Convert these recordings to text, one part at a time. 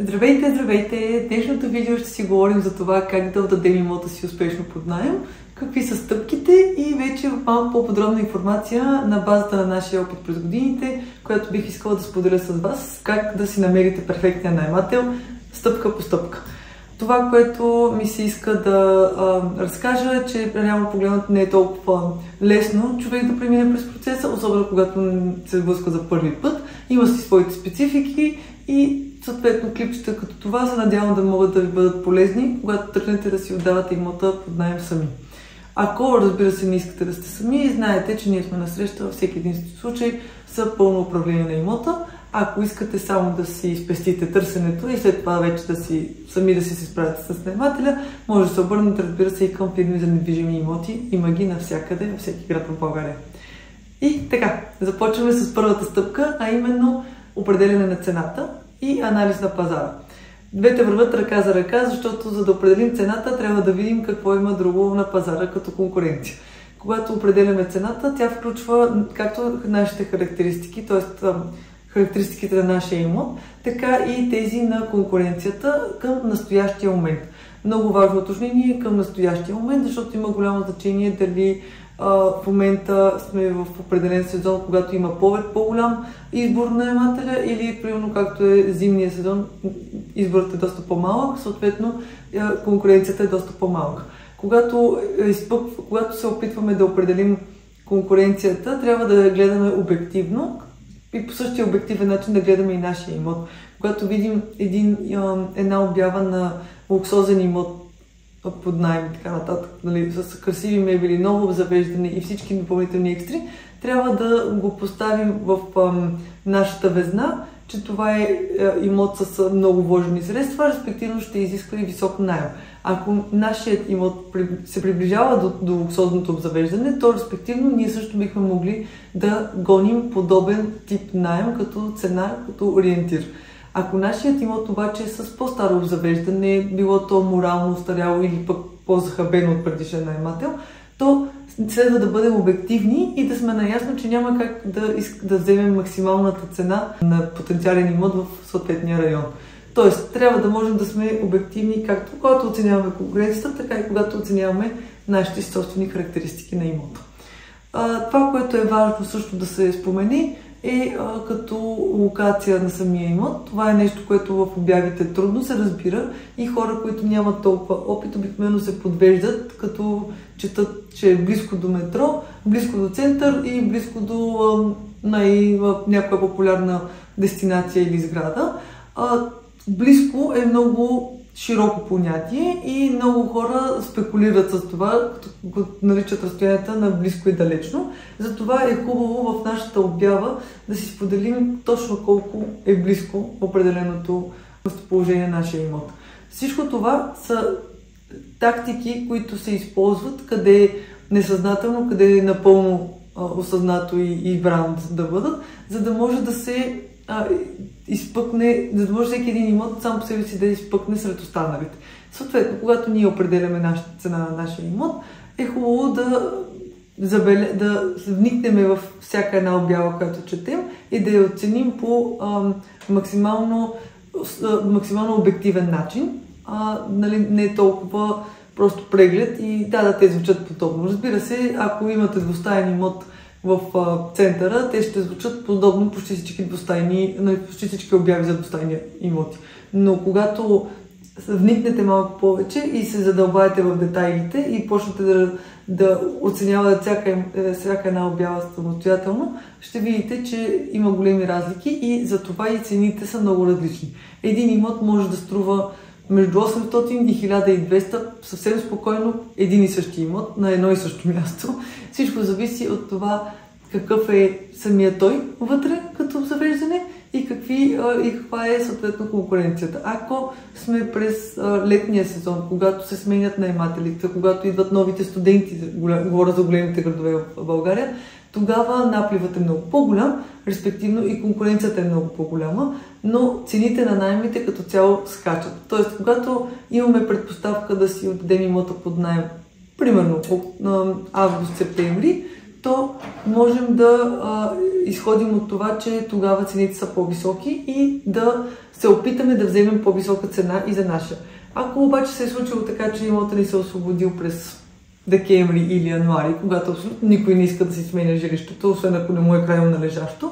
Здравейте, здравейте! Днешното видео ще си говорим за това как да отдадем имота си успешно под наем, какви са стъпките и вече малко по-подробна информация на базата на нашия опит през годините, която бих искала да споделя с вас, как да си намерите перфектния наемател стъпка по стъпка. Това, което ми се иска да разкажа, е, че реално погледнато не е толкова лесно човек да премине през процеса, особено когато се сблъска за първи път. Има си своите специфики и съответно клипчета като това се надявам да могат да ви бъдат полезни, когато тръгнете да си отдавате имота под наем сами. Ако, разбира се, не искате да сте сами, знаете, че ние сме на среща във всеки един случай за пълно управление на имота. Ако искате само да си спестите търсенето и след това вече сами да си се справите с наемателя, може да се обърнете, разбира се, и към фирми за недвижими имоти. Има ги навсякъде, във всеки град в България. И така, започваме с първата стъпка, а именно определяне на цената и анализ на пазара. Двете върват ръка за ръка, защото за да определим цената, трябва да видим какво има друго на пазара като конкуренция. Когато определяме цената, тя включва както нашите характеристики, т.е. характеристиките на нашия имот, така и тези на конкуренцията към настоящия момент. Много важно уточнение към настоящия момент, защото има голямо значение дали в момента сме в определен сезон, когато има по-голям избор на наемателя, или примерно както е зимния сезон, изборът е доста по-малък, съответно конкуренцията е доста по-малка. Когато се опитваме да определим конкуренцията, трябва да гледаме обективно и по същия обективен начин да гледаме и нашия имот. Когато видим една обява на луксозен имот под наем и така нататък, нали, с красиви мебели, ново обзавеждане и всички допълнителни екстри, трябва да го поставим в нашата везна, че това е имот с много вложени средства, респективно ще изисква и висок наем. Ако нашият имот се приближава до луксозното обзавеждане, то респективно ние също бихме могли да гоним подобен тип наем като цена, като ориентир. Ако нашият имот обаче е с по-старо обзавеждане, било то морално устаряло или пък по-захабено от предишен наемател, то следва да бъдем обективни и да сме наясно, че няма как да вземем максималната цена на потенциален имот в съответния район. Тоест, трябва да можем да сме обективни както когато оценяваме конкуренцията, така и когато оценяваме нашите собствени характеристики на имота. Това, което е важно също да се спомени, е като локация на самия имот. Това е нещо, което в обявите трудно се разбира и хора, които нямат толкова опит, обикновено се подвеждат, като четат, че е близко до метро, близко до център и близко до някаква популярна дестинация или сграда. Близко е много широко понятие и много хора спекулират с това, като го наричат разстоянията на близко и далечно. Затова е хубаво в нашата обява да си споделим точно колко е близко определеното местоположение на нашия имот. Всичко това са тактики, които се използват, къде е несъзнателно, къде е напълно осъзнато и избрано да бъдат, за да може да се за да може всеки един имот сам по себе си да изпъкне сред останалите. Съответно, когато ние определяме нашата цена на нашия имот, е хубаво да вникнем в всяка една обява, която четем и да я оценим по максимално обективен начин. Не е толкова просто преглед и те звучат подобно. Разбира се, ако имате двустаен имот в центъра, те ще звучат подобно почти всички обяви за двустайни имоти. Но когато вникнете малко повече и се задълбаете в детайлите и почнете да оценявате всяка една обява самостоятелно, ще видите, че има големи разлики и затова и цените са много различни. Един имот може да струва между 800 и 1200 съвсем спокойно един и същи имот на едно и също място. Всичко зависи от това какъв е самия той вътре като обзавеждане и каква е съответно конкуренцията. Ако сме през летния сезон, когато се сменят наемателите, когато идват новите студенти, говоря за големите градове в България, тогава напливът е много по-голям, респективно и конкуренцията е много по-голяма, но цените на наемите като цяло скачат. Тоест, когато имаме предпоставка да си отдадем имота под наем, примерно август-септември, то можем да изходим от това, че тогава цените са по-високи и да се опитаме да вземем по-висока цена и за наша. Ако обаче се е случило така, че имота ни се освободил през декември или януари, когато абсолютно никой не иска да си сменя жилището, освен ако не му е крайно належащо,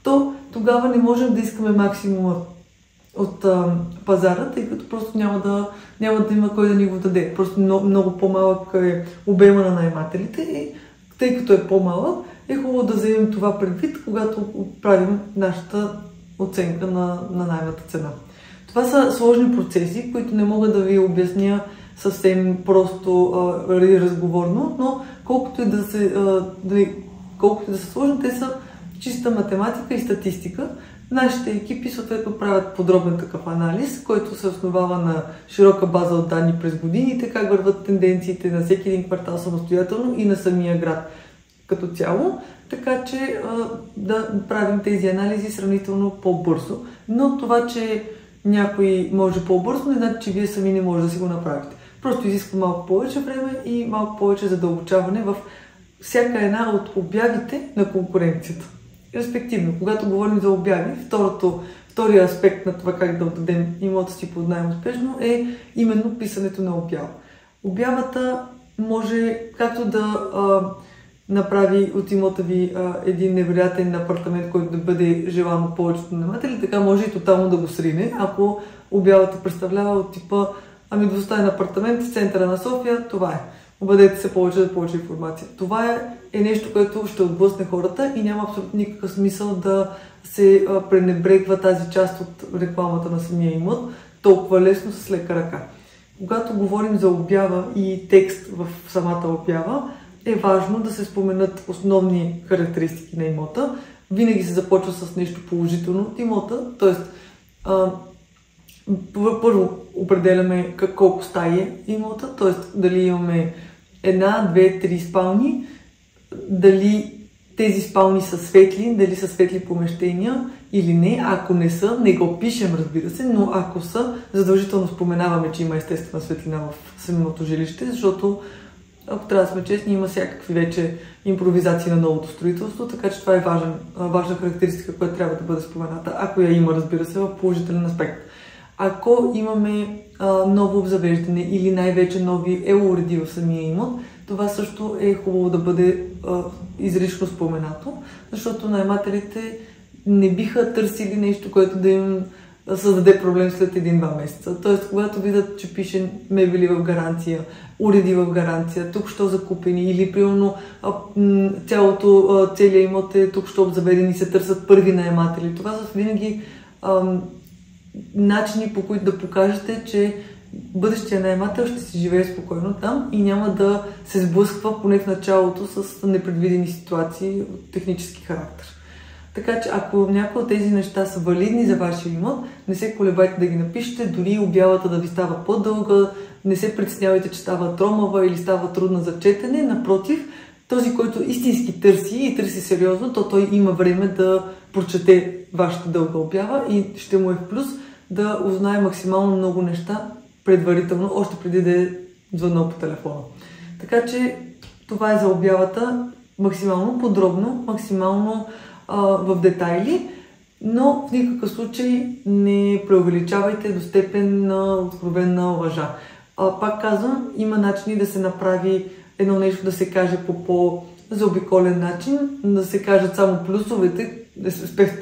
то тогава не можем да искаме максимума от пазара, тъй като просто няма да има кой да ни го даде. Просто много по-малък е обема на наемателите и тъй като е по-малък, е хубаво да вземем това предвид, когато правим нашата оценка на наймната цена. Това са сложни процеси, които не мога да ви обясня съвсем просто разговорно, но колкото и да са сложни, те са чиста математика и статистика. Нашите екипи съответно правят подробен такъв анализ, който се основава на широка база от данни през годините, как върват тенденциите на всеки един квартал самостоятелно и на самия град като цяло, така че да правим тези анализи сравнително по-бързо. Но това, че някой може по-бързо, не значи, че вие сами не може да си го направите. Просто изисква малко повече време и малко повече задълбочаване в всяка една от обявите на конкуренцията. Респективно, когато говорим за обяви, втория аспект на това как да отдадем имота си под наем успешно е именно писането на обява. Обявата може както да направи от имота ви един невероятен апартамент, който да бъде желан от повечето наематели, така може и тотално да го срине, ако обявата представлява от типа двустаен апартамент в центъра на София, това е. Обадете се повече за повече информация. Това е нещо, което ще отблъсне хората и няма абсолютно никакъв смисъл да се пренебрегва тази част от рекламата на самия имот толкова лесно с лека ръка. Когато говорим за обява и текст в самата обява, е важно да се споменат основни характеристики на имота. Винаги се започва с нещо положително от имота, т.е. първо определяме колко стаи е имота, т.е. дали имаме една, две, три спални, дали тези спални са светли, дали са светли помещения или не. Ако не са, не го пишем, разбира се, но ако са, задължително споменаваме, че има естествена светлина в самото жилище, защото ако трябва да сме честни, има всякакви вече импровизации на новото строителство, така че това е важна характеристика, която трябва да бъде спомената, ако я има, разбира се, в положителен аспект. Ако имаме ново обзавеждане или най-вече нови елоуреди в самия имот, това също е хубаво да бъде изрично споменато, защото наемателите не биха търсили нещо, което да им създаде проблем след 1-2 месеца. Тоест, когато видят, че пише мебели в гаранция, уреди в гаранция, тук що закупени или примерно целият имот е тук що обзаведен и се търсят първи наематели. Това са винаги начини, по които да покажете, че бъдещия наемател ще си живее спокойно там и няма да се сблъсква поне в началото с непредвидени ситуации от технически характер. Така че ако някои от тези неща са валидни за вашия имот, не се колебайте да ги напишете, дори обявата да ви става по-дълга, не се притеснявайте, че става тромава или става трудна за четене. Напротив, този, който истински търси и търси сериозно, то той има време да прочете вашата дълга обява и ще му е в плюс да узнае максимално много неща предварително, още преди да е звъннал по телефона. Така че това е за обявата максимално подробно, максимално в детайли, но в никакъв случай не преувеличавайте до степен на откровена лъжа. Пак казвам, има начини да се направи едно нещо, да се каже по по-заобиколен начин, да се кажат само плюсовете,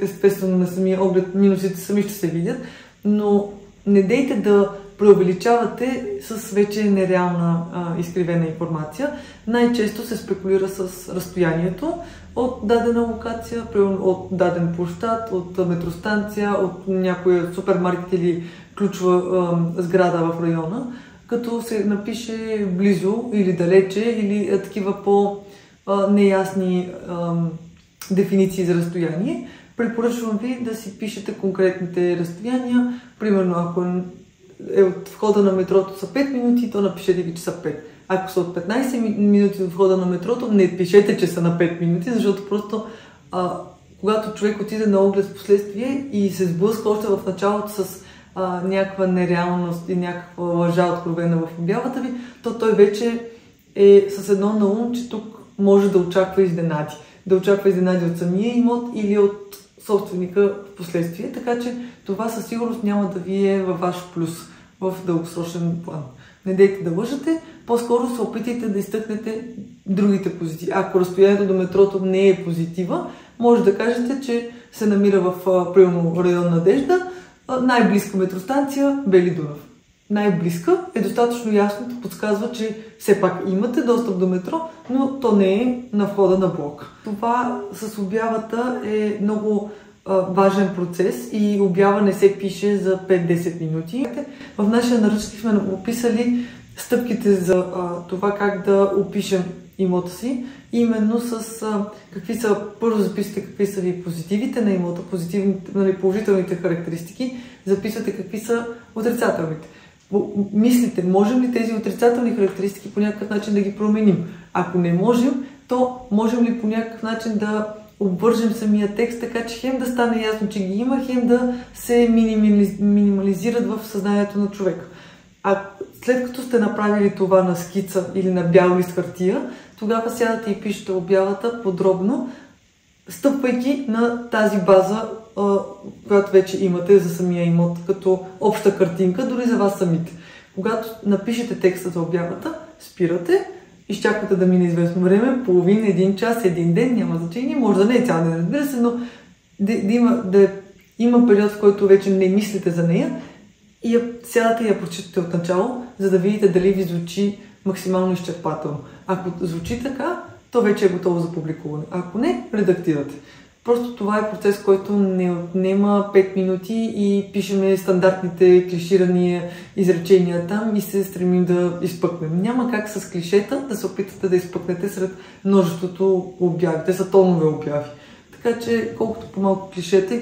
естествено на самия оглед минусите сами ще се видят, но не дейте да преувеличавате с вече нереална изкривена информация. Най-често се спекулира с разстоянието от дадена локация, от даден площад, от метростанция, от някоя супермаркет или ключова сграда в района, като се напише близо или далече или такива по-неясни дефиниции за разстояние. Препоръчвам ви да си пишете конкретните разстояния. Примерно, ако е от входа на метрото са 5 минути, то напишете ги, че са 5. Ако са от 15 минути от входа на метрото, не пишете, че са на 5 минути, защото просто когато човек отиде на оглед в последствие и се сблъска още в началото с някаква нереалност и някаква лъжа откровена в обявата ви, то той вече е с едно на ум, че тук може да очаква изненади. Да очаква изненади от самия имот или от собственика в последствие, така че това със сигурност няма да ви е във ваш плюс в дългосрочен план. Не дейте да лъжете, по-скоро се опитайте да изтъкнете другите позитиви. Ако разстоянието до метрото не е позитива, може да кажете, че се намира в примерно район Надежда, най-близка метростанция Бели Дунав. Най-близка е достатъчно ясно да подсказва, че все пак имате достъп до метро, но то не е на входа на блока. Това с обявата е много важен процес и обява не се пише за 5-10 минути. В нашия наръчник сме описали стъпките за това как да опишем имота си, именно с какви са, първо записвате какви са ви позитивите на имота, положителните характеристики, записвате какви са отрицателните. Мислите, можем ли тези отрицателни характеристики по някакъв начин да ги променим? Ако не можем, то можем ли по някакъв начин да обвържем самия текст, така че хем да стане ясно, че ги има, хем да се минимализират в съзнанието на човека. А след като сте направили това на скица или на бял лист хартия, тогава сядате и пишете обявата подробно, стъпвайки на тази база, която вече имате за самия имот, като обща картинка, дори за вас самите. Когато напишете текста за обявата, спирате, изчаквате да мине известно време, половин, един час, един ден, няма значение, може да не е цял ден, разбира се, но да има период, в който вече не мислите за нея и сядате и я прочитате от начало, за да видите дали ви звучи максимално изчерпателно. Ако звучи така, то вече е готово за публикуване. Ако не, редактирате. Просто това е процес, който не отнема 5 минути и пишеме стандартните клиширани изречения там и се стремим да изпъкнем. Няма как с клишета да се опитате да изпъкнете сред множеството обяви. Те са тонове обяви. Така че колкото по-малко клишета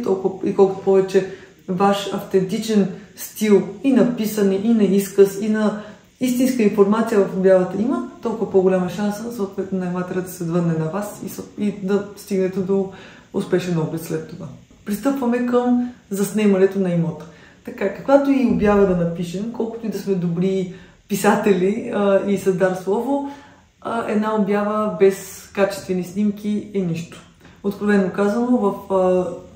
и колкото повече ваш автентичен стил и на писане, и на изказ, и на истинска информация в обявата има, толкова по-голяма шанса съответно наемателят да се върне на вас и да стигнете до успешен облик след това. Пристъпваме към заснемането на имота. Така, каквато и обява да напишем, колкото и да сме добри писатели и с дар слово, една обява без качествени снимки е нищо. Откровено казано, в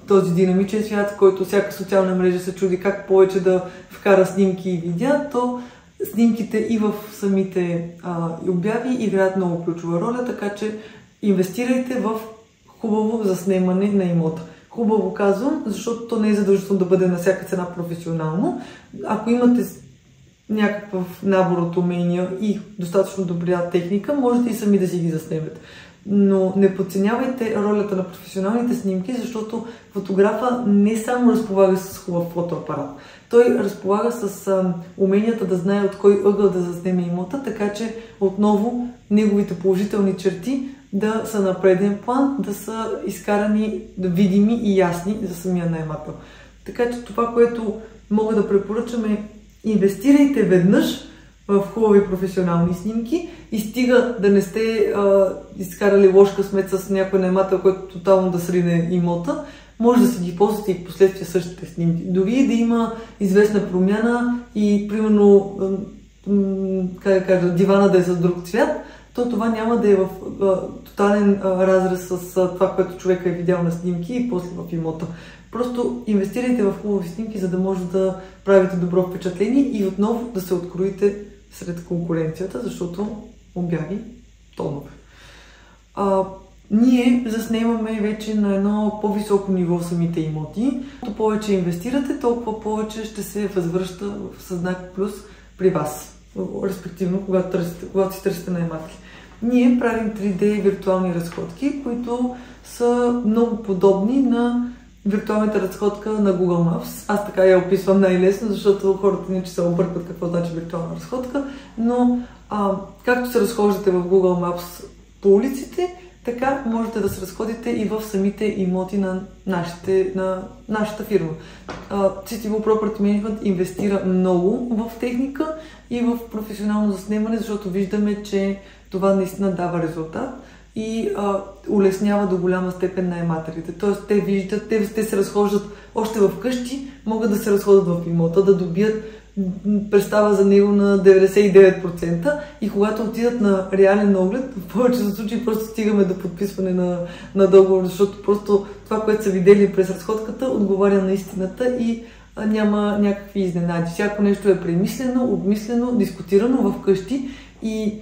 този динамичен свят, в който всяка социална мрежа се чуди как повече да вкара снимки и видеа, то снимките и в самите обяви играят много ключова роля, така че инвестирайте в хубаво заснемане на имота. Хубаво казвам, защото то не е задължително да бъде на всяка цена професионално. Ако имате някакъв набор от умения и достатъчно добра техника, можете и сами да си ги заснемете. Но не подценявайте ролята на професионалните снимки, защото фотографа не само разполага с хубав фотоапарат. Той разполага с уменията да знае от кой ъгъл да заснеме имота, така че отново неговите положителни черти да са на преден план, да са изкарани, да видими и ясни за самия наемател. Така че това, което мога да препоръчам е инвестирайте веднъж в хубави професионални снимки и стига да не сте изкарали лош късмет с някой наемател, който тотално да срине имота, може да си ги ползвате и последствие същите снимки. Дори да има известна промяна и примерно дивана да е с друг цвят, то това няма да е в тотален разрез с това, което човека е видял на снимки и после в имота. Просто инвестирайте в хубави снимки, за да може да правите добро впечатление и отново да се откроите сред конкуренцията, защото обяви тонове. Ние заснемаме вече на едно по-високо ниво самите имоти. Колкото повече инвестирате, толкова повече ще се възвръща с знак плюс при вас. Респективно, когато си търсите наематели. Ние правим 3D виртуални разходки, които са много подобни на виртуалната разходка на Google Maps. Аз така я описвам най-лесно, защото хората не че се объркват какво значи виртуална разходка, но както се разхождате в Google Maps по улиците, така можете да се разходите и в самите имоти на нашата фирма. Citywall Property Management инвестира много в техника и в професионално заснемане, защото виждаме, че това наистина дава резултат и улеснява до голяма степен наемателите. Тоест те се разхождат още в къщи, могат да се разходят в имота, да добият представа за него на 99% и когато отидат на реален оглед, в повечето случаи просто стигаме до подписване на договор, защото просто това, което са видели през разходката, отговаря на истината и няма някакви изненади. Всяко нещо е премислено, обмислено, дискутирано вкъщи и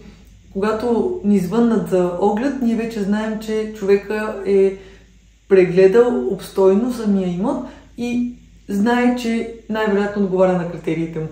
когато ни звъннат за оглед, ние вече знаем, че човека е прегледал обстойно самия имот и знае, че най-вероятно отговаря на критериите му.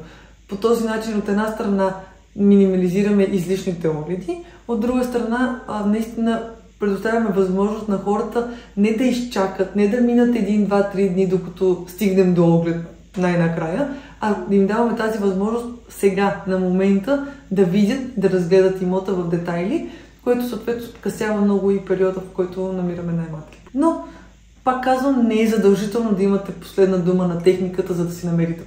По този начин от една страна минимализираме излишните огледи, от друга страна наистина предоставяме възможност на хората не да изчакат, не да минат 1, 2, 3 дни, докато стигнем до оглед най-накрая, а да им даваме тази възможност сега, на момента, да видят, да разгледат имота в детайли, което съответно скъсява много и периода, в който намираме наематели. Но, пак казвам, не е задължително да имате последна дума на техниката, за да си намерите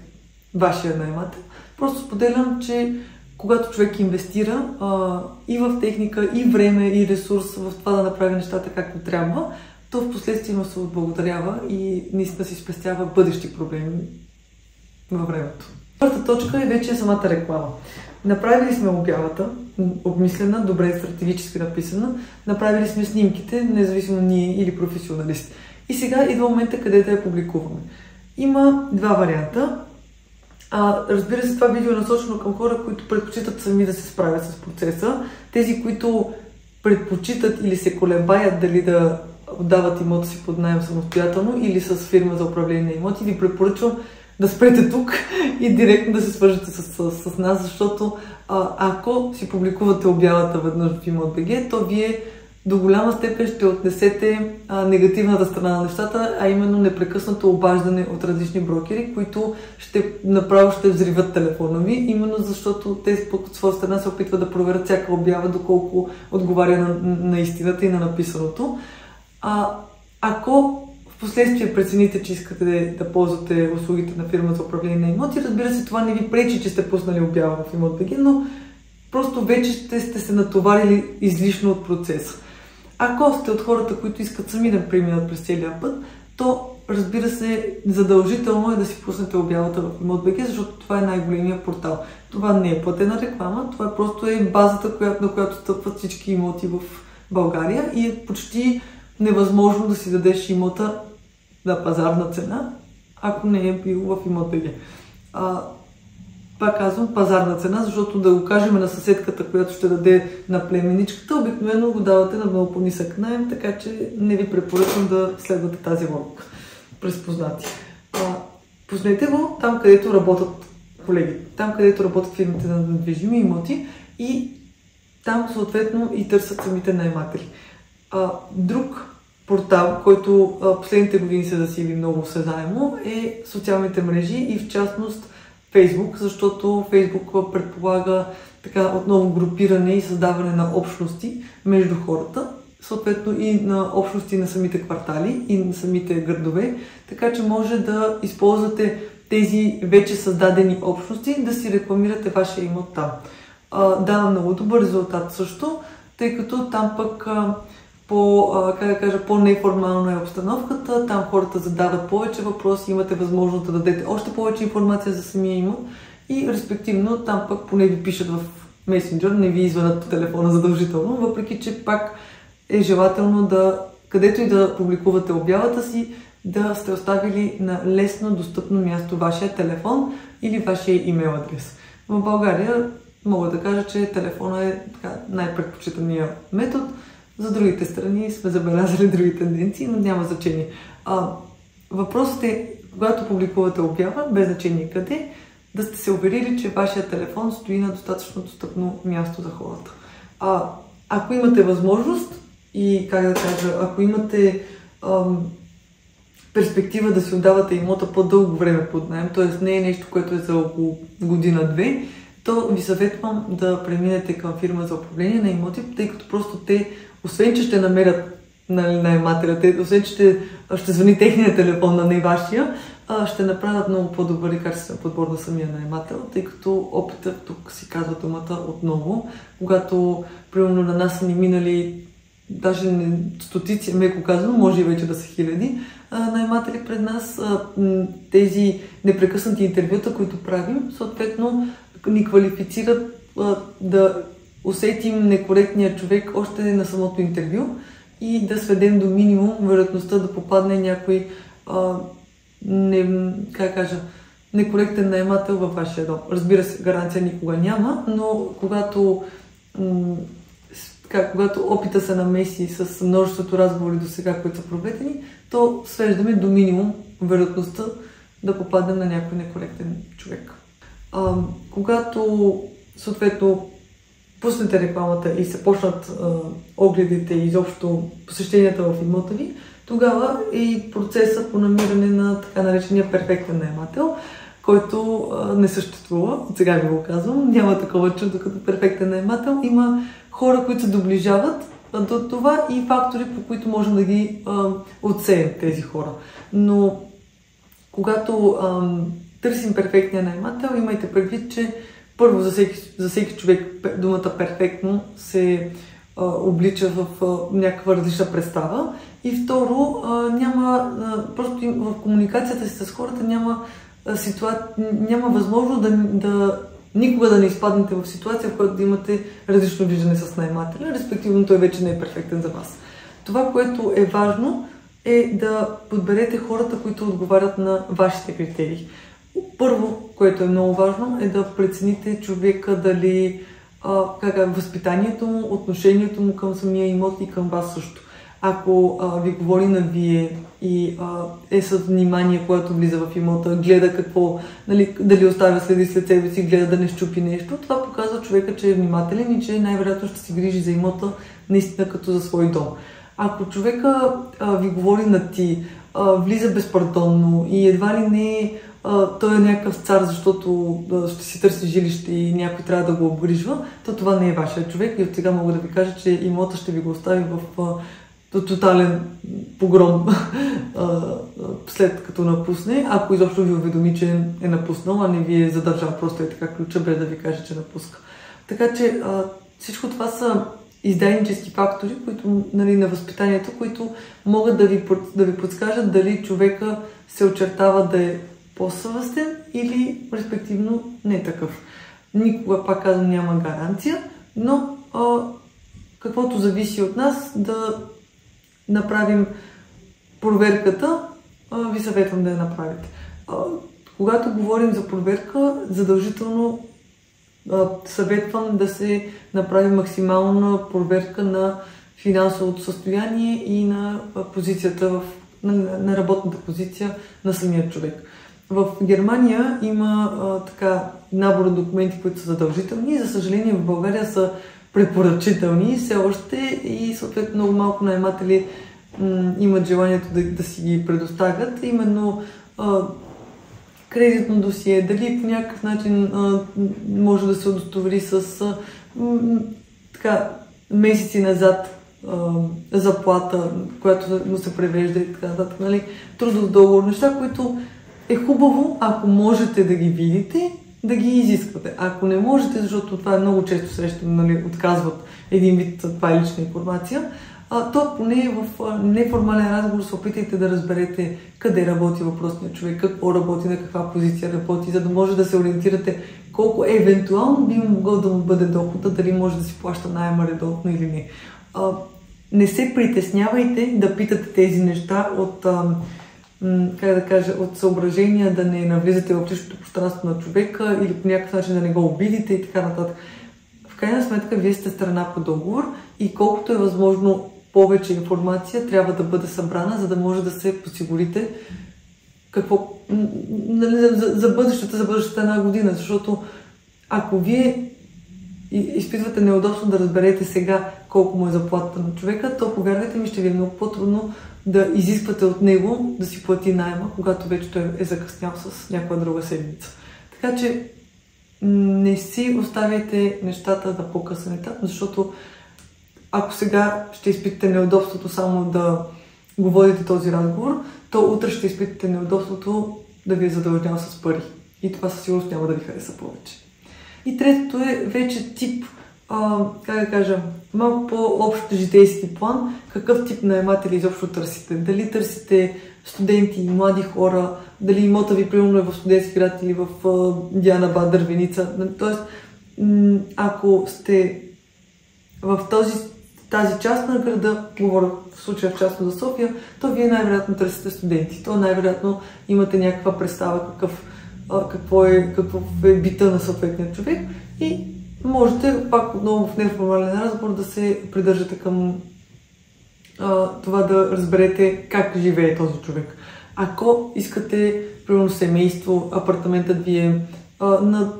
вашия наемател. Просто споделям, че когато човек инвестира и в техника, и време, и ресурс в това да направи нещата както трябва, то в последствие му се отблагодарява и наистина си спестява бъдещи проблеми във времето. Първата точка е вече самата реклама. Направили сме обявата, обмислена, добре стратегически написана, направили сме снимките, независимо ние или професионалисти. И сега идва момента къде да я публикуваме. Има два варианта. Разбира се, това видео е насочено към хора, които предпочитат сами да се справят с процеса. Тези, които предпочитат или се колебаят дали да отдават имота си под наем самостоятелно или с фирма за управление на имоти, ви препоръчвам да спрете тук и директно да се свържете с нас, защото ако си публикувате обявата веднъж в Imot.bg, то вие до голяма степен ще отнесете негативната страна на нещата, а именно непрекъснато обаждане от различни брокери, които направо ще взриват телефона ви, именно защото те от своя страна се опитват да проверят всяка обява, доколко отговаря на истината и на написаното. Ако в последствие прецените, че искате да ползвате услугите на фирма за управление на имоти, разбира се, това не ви пречи, че сте пуснали обява в Imot.bg, но просто вече сте се натоварили излишно от процеса. Ако сте от хората, които искат сами да преминат през целия път, то разбира се, задължително е да си пуснете обявата в Imot.bg, защото това е най-големия портал. Това не е платена реклама, това просто е базата, на която стъпват всички имоти в България и е почти невъзможно да си дадеш имота на пазарна цена, ако не е бил в Imot.bg. Пак казвам пазарна цена, защото да го кажем на съседката, която ще даде на племеничката, обикновено го давате на много по-нисък наем, така че не ви препоръчвам да следвате тази логика през познати. Пуснете го там, където работят колеги, там, където работят фирмите на недвижими имоти и там съответно и търсят самите наематели. Друг портал, който последните години се засили много осезаемо, е социалните мрежи и в частност Facebook, защото Facebook предполага така отново групиране и създаване на общности между хората, съответно и на общности на самите квартали и на самите градове, така че може да използвате тези вече създадени общности да си рекламирате вашия имот там. Дава много добър резултат също, тъй като там пък по-неформална е обстановката, там хората задават повече въпроси, имате възможност да дадете още повече информация за самия имот и респективно там пък поне ви пишат в месенджер, не ви извънат по телефона задължително, въпреки че пак е желателно където и да публикувате обявата си, да сте оставили на лесно достъпно място вашия телефон или вашия имейл адрес. В България мога да кажа, че телефона е най-предпочитания метод. За другите страни сме забелязали други тенденции, но няма значение. Въпросът е, когато публикувате обява, без значение къде, да сте се уверили, че вашия телефон стои на достатъчно достъпно място за хората. Ако имате възможност и, ако имате перспектива да си отдавате имота по-дълго време под наем, т.е. не е нещо, което е за около година-две, то ви съветвам да преминете към фирма за управление на имоти, тъй като просто те, освен че ще намерят наемателя, освен че ще звъни техния телефон, на не вашия, ще направят много по-добър и качествен подбор на самия наемател, тъй като опитът тук си казва думата отново. Когато, примерно, на нас са ни минали даже не стотици, меко казано, може и вече да са хиляди наематели пред нас. Тези непрекъснати интервюта, които правим, съответно ни квалифицират да усетим некоректния човек още на самото интервю и да сведем до минимум вероятността да попадне някой некоректен наемател във вашия дом. Разбира се, гаранция никога няма, но когато опита се намеси с множеството разговори до сега, които са проведени, то свеждаме до минимум вероятността да попаднем на някой некоректен човек. Когато съответно пуснете рекламата и се почнат огледите и изобщо посещенията в имота ви, тогава е и процеса по намиране на така наречения перфектен наемател, който не съществува. От сега ви го казвам. Няма такова чудо като перфектен наемател. Има хора, които се доближават до това и фактори, по които можем да ги отсеем тези хора. Но когато търсим перфектния наемател, имайте предвид, че първо за всеки човек думата перфектно се облича в някаква различна представа и второ, просто в комуникацията си с хората няма възможност никога да не изпаднете в ситуация, в която да имате различно виждане с наемателя, респективно той вече не е перфектен за вас. Това, което е важно, е да подберете хората, които отговарят на вашите критерии. Първо, което е много важно, е да прецените човека дали възпитанието му, отношението му към самия имот и към вас също. Ако ви говори на вие и е с внимание, когато влиза в имота, гледа какво, дали оставя следи след себе си, гледа да не щупи нещо, това показва човека, че е внимателен и че най-вероятно ще се грижи за имота наистина като за свой дом. Ако човека ви говори на ти, влиза безпардонно и едва ли не той е някакъв цар, защото ще си търси жилище и някой трябва да го обгрижва, то това не е вашия човек и от сега мога да ви кажа, че имота ще ви го остави в тотален погром след като напусне, ако изобщо ви уведоми, че е напуснал, а не ви е задържал просто е така ключа, без да ви каже, че напуска. Така че всичко това са издайнически фактори, които на възпитанието, които могат да ви подскажат дали човека се очертава да е по-съвестен или респективно не такъв. Никога, пак казвам, няма гаранция, но каквото зависи от нас да направим проверката, ви съветвам да я направите. Когато говорим за проверка, задължително съветвам да се направи максимална проверка на финансовото състояние и на позицията, на работната позиция на самия човек. В Германия има набор от документи, които са задължителни и за съжаление в България са препоръчителни все още и съответно много малко наематели имат желанието да си ги предоставят. Именно кредитно досие, дали по някакъв начин може да се удостовери с месеци назад заплата, която му се превежда и така нататък, трудов договор, неща, които е хубаво, ако можете да ги видите, да ги изисквате. Ако не можете, защото това е много често срещано, отказват един вид, това е лична информация, то поне в неформален разговор се опитайте да разберете къде работи въпросният човек, какво работи, на каква позиция работи, за да може да се ориентирате колко евентуално би могъл да му бъде дохода, дали може да си плаща наема редовно или не. Не се притеснявайте да питате тези неща от от съображения да не навлизате в личното пространство на човека или по някакъв начин да не го обидите и така нататък. В крайна сметка, вие сте страна по договор и колкото е възможно повече информация трябва да бъде събрана, за да може да се подсигурите за бъдещата една година. Защото ако вие изпитвате неудобство да разберете сега колко му е заплатата на човека, то повярвайте ми, ще ви е много по-трудно да изисквате от него да си плати найема, когато вече той е закъснял с някаква друга седмица. Така че не си оставяйте нещата да по-късен етап, защото ако сега ще изпитате неудобството само да го водите този разговор, то утре ще изпитате неудобството да ви е задължнял с пари. И това със сигурност няма да ви хареса повече. И третото е вече тип как да кажа, малко по-общ житейски план, какъв тип наематели изобщо търсите. Дали търсите студенти, млади хора, дали имота ви примерно е в Студентски град или в Диана Бад, Дървеница. Тоест, ако сте в тази част на града, говоря в случая в частно за София, то вие най-вероятно търсите студенти. То най-вероятно имате някаква представа какъв е бита на съответния човек и можете пак отново в неформален разговор да се придържате към това да разберете как живее този човек. Ако искате, примерно, семейство, апартаментът ви е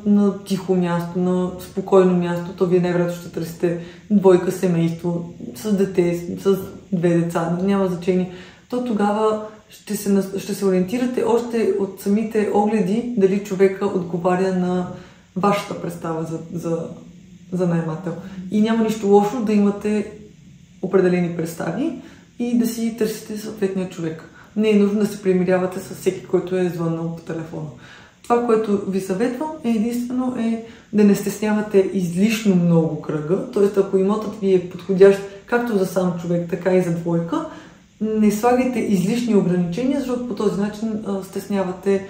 на тихо място, на спокойно място, то вие най-вероятно ще търсите двойка семейство, с дете, с 2 деца, няма значение. То тогава ще се ориентирате още от самите огледи дали човека отговаря на вашата представа за наемател. И няма нищо лошо да имате определени представи и да си търсите съответния човек. Не е нужно да се примирявате с всеки, който е звъннал по телефона. Това, което ви съветвам единствено да не стеснявате излишно много кръга, т.е. ако имотът ви е подходящ както за сам човек, така и за двойка, не слагайте излишни ограничения, защото по този начин стеснявате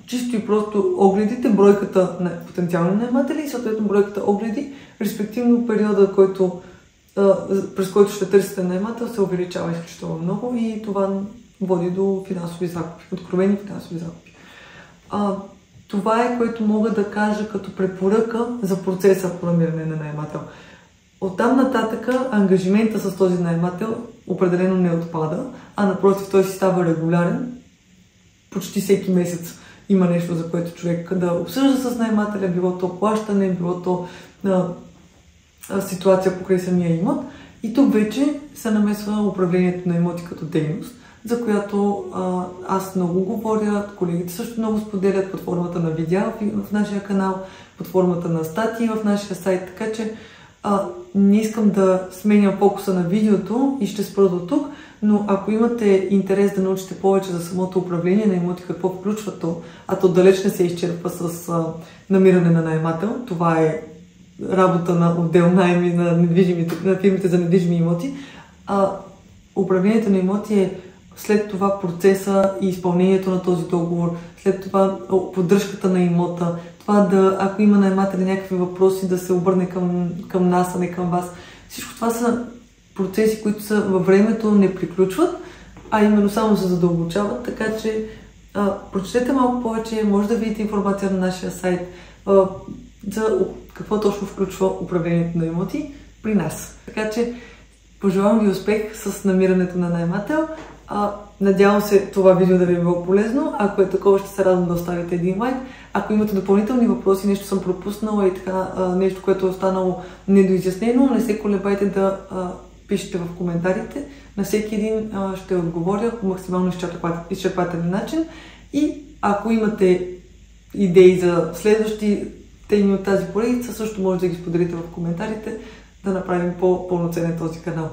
чисто и просто огледите, бройката на потенциални наематели и съответно бройката огледи, респективно периода, през който ще търсите наемател, се увеличава изключително много и това води до финансови загуби, откровени финансови загуби. Това е, което мога да кажа като препоръка за процеса по намиране на наемател. Оттам нататъка ангажимента с този наемател определено не отпада, а напротив той си става регулярен. Почти всеки месец има нещо, за което човек да обсъжда с наемателя, било то плащане, било то ситуация покрай самия имот. И тук вече се намесва управлението на имоти като дейност, за която аз много говоря, колегите също много споделят под формата на видеа в нашия канал, под формата на статии в нашия сайт, така че не искам да сменям фокуса на видеото и ще спра до тук, но ако имате интерес да научите повече за самото управление на имоти, какво включва то, а то далеч не се изчерпва с намиране на наемател, това е работа на отдел наеми на фирмите за недвижими имоти, управлението на имоти е след това процеса и изпълнението на този договор, след това поддръжката на имота, това ако има наематели някакви въпроси, да се обърне към нас, а не към вас. Всичко това са процеси, които са във времето не приключват, а именно само се задълбочават, така че прочетете малко повече, може да видите информация на нашия сайт за какво точно включва управлението на имоти при нас. Така че пожелавам ви успех с намирането на наемател. Надявам се това видео да ви е било полезно. Ако е такова, ще се радвам да оставите един лайк. Ако имате допълнителни въпроси, нещо съм пропуснала и така, нещо, което е останало недоизяснено, не се колебайте да пишете в коментарите. На всеки един ще отговоря по максимално изчерпателен начин. И ако имате идеи за следващи теми от тази поредица, също може да ги споделите в коментарите, да направим по-пълноценен този канал.